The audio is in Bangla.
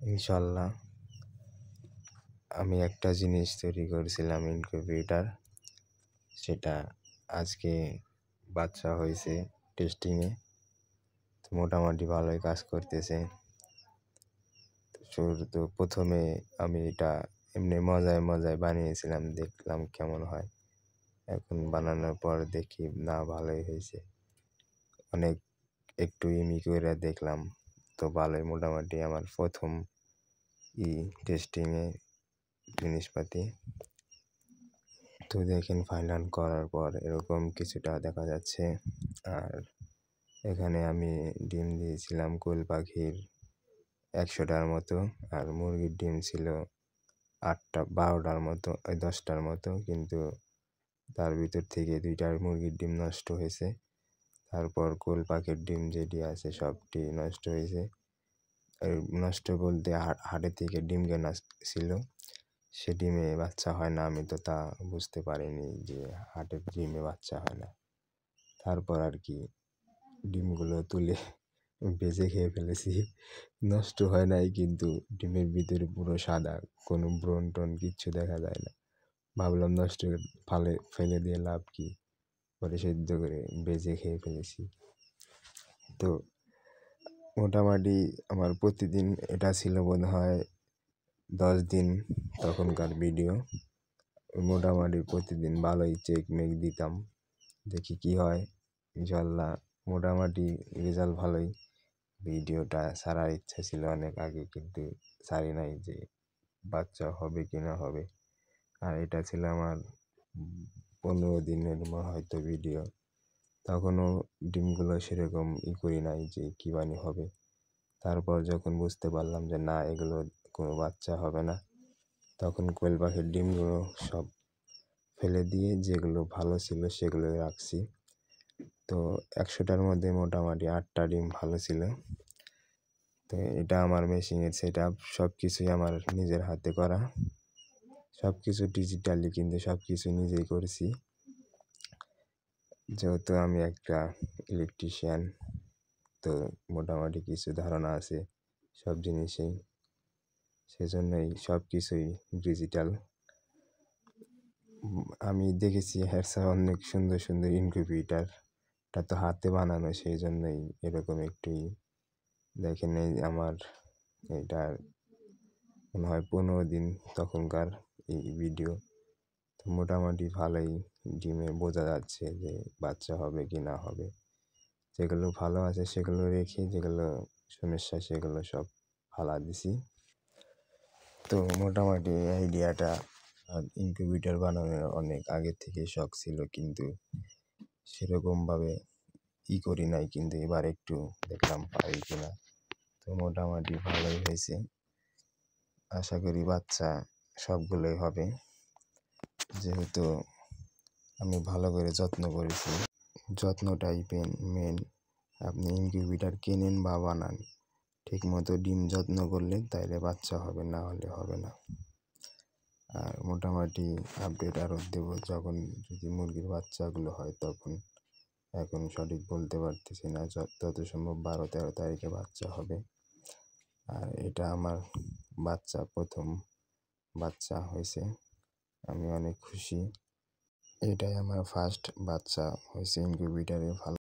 ইনশাল্লাহ আমি একটা জিনিস তৈরি করেছিলাম ইনকিউবেটর, সেটা আজকে বাচ্চা হয়েছে টেস্টিংয়ে। তো মোটামুটি ভালোই কাজ করতেছে। তো প্রথমে আমি এটা এমনি মজায় মজায় বানিয়েছিলাম, দেখলাম কেমন হয়। এখন বানানোর পর দেখি না, ভালোই হয়েছে। অনেক একটু করে দেখলাম, তো ভালোই। মোটামুটি আমার প্রথম টেস্টিংয়ে জিনিসপাতি। তো দেখেন ফাইনাল করার পর এরকম কিছুটা দেখা যাচ্ছে। আর এখানে আমি ডিম দিয়েছিলাম কোয়েল পাখির 100টার মতো, আর মুরগির ডিম ছিল 8টা 12টার মতো, 10টার মতো। কিন্তু তার ভিতর থেকে 2টা মুরগির ডিম নষ্ট হয়েছে। তারপর কোয়েল পাখির ডিম যেটি আছে সবটি নষ্ট হয়েছে। নষ্ট বলতে হাটে থেকে ডিম কেনা ছিল, সে ডিমে বাচ্চা হয় না। আমি তো তা বুঝতে পারিনি যে হাটের ডিমে বাচ্চা হয় না। তারপর আর কি ডিমগুলো তুলে বেজে খেয়ে ফেলেছি। নষ্ট হয় নাই, কিন্তু ডিমের ভিতরে পুরো সাদা, কোনো ব্রণ টন কিচ্ছু দেখা যায় না। ভাবলাম নষ্ট ফেলে দিয়ে লাভ কি, পরে সেদ্ধ করে বেজে খেয়ে ফেলেছি। তো মোটামুটি আমার প্রতিদিন এটা ছিল বোধ হয় 10 দিন তখনকার ভিডিও। মোটামুটি প্রতিদিন ভালোই চেক মেক দিতাম, দেখি কি হয়। ইনশাল্লাহ মোটামুটি রেজাল্ট ভালোই। ভিডিওটা ছাড়ার ইচ্ছা ছিল অনেক আগে, কিন্তু ছাড়ি নাই, যে বাচ্চা হবে কি না হবে। আর এটা ছিল আমার 15 দিনের হয়তো ভিডিও। তখনও ডিমগুলো সেরকম করি নাই যে কী বানি হবে। তারপর যখন বুঝতে পারলাম যে না, এগুলো কোনো বাচ্চা হবে না, তখন কোয়েল পাখির ডিমগুলো সব ফেলে দিয়ে যেগুলো ভালো ছিল সেগুলো রাখছি। তো 100টার মধ্যে মোটামুটি 8টা ডিম ভালো ছিল। তো এটা আমার মেশিনের সেট আপ, সব কিছুই আমার নিজের হাতে করা, সব কিছু ডিজিটালি, কিন্তু সব কিছু নিজেই করেছি। যেহেতু আমি একটা ইলেকট্রিশিয়ান, তো মোটামুটি কিছু ধারণা আছে সব জিনিসেই, সেজন্যই সব কিছুই ডিজিটাল। আমি দেখেছি অনেক সুন্দর সুন্দর ইনকিউবেটরটা তো হাতে বানানো, সেই জন্যই এরকম একটুই। দেখেন এই আমার এটার মনে হয় 15 দিন তখনকার এই ভিডিও। তো মোটামুটি ভালোই ডিমে বোঝা যাচ্ছে যে বাচ্চা হবে কি না হবে। যেগুলো ভালো আছে সেগুলো রেখে, যেগুলো সমস্যা সেগুলো সব ফালা দিছি। তো মোটামুটি আইডিয়াটা ইনকিউবেটর বানানোর অনেক আগে থেকে শখ ছিল, কিন্তু সেরকমভাবে করি নাই। কিন্তু এবার একটু দেখলাম পারি কিনা। তো মোটামুটি ভালোই হয়েছে। আশা করি বাচ্চা সবগুলোই হবে, যেহেতু আমি ভালো করে যত্ন করেছি। যত্নটাই মেন। আপনি ইনকিউবেটর কেনেন বা বানান, ঠিক মতো ডিম যত্ন করলে তাইলে বাচ্চা হবে, না হলে হবে না। আর মোটামুটি আপডেট আরও দেবো যখন, যদি মুরগির বাচ্চাগুলো হয় তখন। এখন সঠিক বলতে পারতেছি না, যত সম্ভব 12-13 তারিখে বাচ্চা হবে। আর এটা আমার প্রথম বাচ্চা হয়েছে, আমি অনেক খুশি। এটাই আমার ফার্স্ট বাচ্চা হয়েছে ইনকিউবেটরে। ভালো।